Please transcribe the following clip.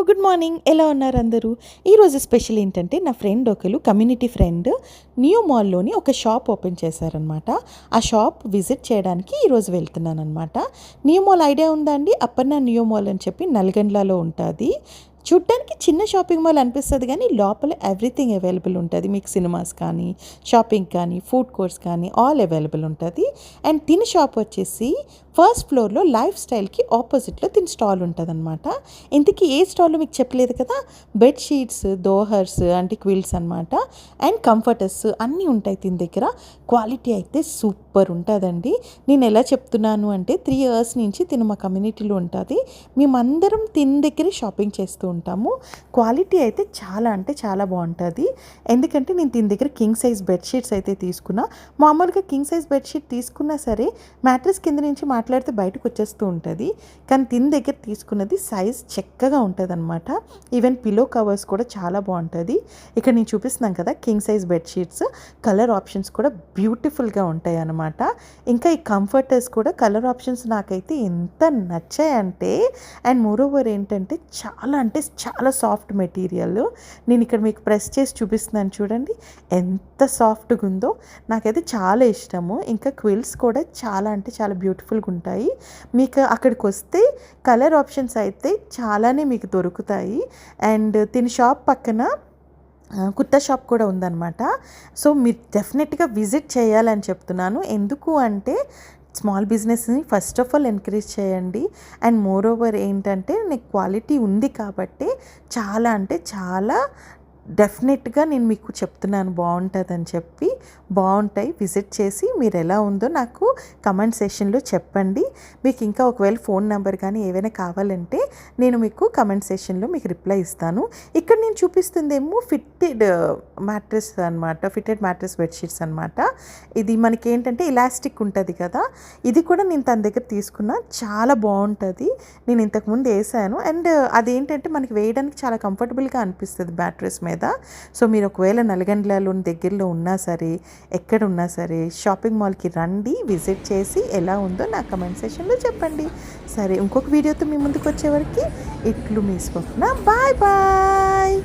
Good morning. ఎలా ఉన్నారు అందరూ? ఈరోజు స్పెషల్ ఏంటంటే నా ఫ్రెండ్ ఒకరు కమ్యూనిటీ ఫ్రెండ్ న్యూ మాల్లోని ఒక షాప్ ఓపెన్ చేశారనమాట. ఆ షాప్ విజిట్ చేయడానికి ఈరోజు వెళ్తున్నానమాట. న్యూ మాల్ ఐడియా ఉందా అండి? అప్పర్ణ న్యూ మాల్ అని చెప్పి నల్గొండలో ఉంటుంది. చూడ్డానికి చిన్న షాపింగ్ మాల్ అనిపిస్తుంది కానీ లోపల ఎవ్రీథింగ్ అవైలబుల్ ఉంటుంది. మీకు సినిమాస్ కానీ, షాపింగ్ కానీ, ఫుడ్ కోర్ట్స్ కానీ ఆల్ అవైలబుల్ ఉంటుంది. అండ్ తిని షాప్ వచ్చేసి ఫస్ట్ ఫ్లోర్లో లైఫ్ స్టైల్కి ఆపోజిట్లో తిని స్టాల్ ఉంటుంది అనమాట. ఇంతకీ ఏ స్టాల్లో మీకు చెప్పలేదు కదా, బెడ్షీట్స్, దోహర్స్ అంటే క్విల్స్ అనమాట, అండ్ కంఫర్టర్స్ అన్నీ ఉంటాయి తిని దగ్గర. క్వాలిటీ అయితే సూపర్ ఉంటుందండి. నేను ఎలా చెప్తున్నాను అంటే 3 years నుంచి తిను మా కమ్యూనిటీలో ఉంటుంది. మేమందరం తిని దగ్గరే షాపింగ్ చేస్తూ ఉంటాము. క్వాలిటీ అయితే చాలా అంటే చాలా బాగుంటుంది. ఎందుకంటే నేను తిని దగ్గర కింగ్ సైజ్ బెడ్షీట్స్ అయితే తీసుకున్నా. మామూలుగా కింగ్ సైజ్ బెడ్షీట్ తీసుకున్నా సరే మ్యాట్రెస్ కింద నుంచి మాట్లాడితే బయటకు వచ్చేస్తూ ఉంటుంది. కానీ తిని దగ్గర తీసుకున్నది సైజ్ చక్కగా ఉంటుంది అనమాట. ఈవెన్ పిలో కవర్స్ కూడా చాలా బాగుంటుంది. ఇక్కడ నేను చూపిస్తున్నాను కదా king size bedsheets, colour options కూడా బ్యూటిఫుల్గా ఉంటాయి అన్నమాట. ఇంకా ఈ కంఫర్టర్స్ కూడా కలర్ ఆప్షన్స్ నాకైతే ఎంత నచ్చాయంటే, అండ్ మోరోవర్ ఏంటంటే చాలా సాఫ్ట్ మెటీరియల్. నేను ఇక్కడ మీకు ప్రెస్ చేసి చూపిస్తున్నాను చూడండి ఎంత సాఫ్ట్గా ఉందో. నాకైతే చాలా ఇష్టము. ఇంకా క్విల్స్ కూడా చాలా బ్యూటిఫుల్గా ఉంటాయి. మీకు అక్కడికి వస్తే కలర్ ఆప్షన్స్ అయితే చాలానే మీకు దొరుకుతాయి. అండ్ తిని షాప్ పక్కన కుర్తా షాప్ కూడా ఉందన్నమాట. సో మీరు డెఫినెట్గా విజిట్ చేయాలని చెప్తున్నాను. ఎందుకు అంటే స్మాల్ బిజినెస్ని ఫస్ట్ ఆఫ్ ఆల్ ఎంకరేజ్ చేయండి. అండ్ మోర్ ఓవర్ ఏంటంటే నీకు క్వాలిటీ ఉంది కాబట్టి చాలా డెఫినెట్గా నేను మీకు చెప్తున్నాను బాగుంటుందని చెప్పి. బాగుంటాయి, విజిట్ చేసి మీరు ఎలా ఉందో నాకు కమెంట్ సెషన్లో చెప్పండి. మీకు ఇంకా ఒకవేళ ఫోన్ నెంబర్ కానీ ఏవైనా కావాలంటే నేను మీకు కమెంట్ సెషన్లో మీకు రిప్లై ఇస్తాను. ఇక్కడ నేను చూపిస్తుందేమో ఫిట్టెడ్ మ్యాట్రెస్ అనమాట, ఫిట్టెడ్ మ్యాట్రెస్ బెడ్షీట్స్ అనమాట. ఇది మనకి ఏంటంటే ఇలాస్టిక్ ఉంటుంది కదా, ఇది కూడా నేను తన దగ్గర తీసుకున్నా. చాలా బాగుంటుంది. నేను ఇంతకుముందు వేసాను. అండ్ అదేంటంటే మనకి వేయడానికి చాలా కంఫర్టబుల్గా అనిపిస్తుంది మ్యాట్రెస్ మీద. సో మీరు ఒకవేళ నల్గొండలో దగ్గరలో ఉన్నా సరే, ఎక్కడ ఉన్నా సరే షాపింగ్ మాల్కి రండి, విజిట్ చేసి ఎలా ఉందో నా కమెంట్ సెషన్లో చెప్పండి. సరే, ఇంకొక వీడియోతో మీ ముందుకు వచ్చేవరకు ఇట్లు మీ స్వప్న. Bye bye.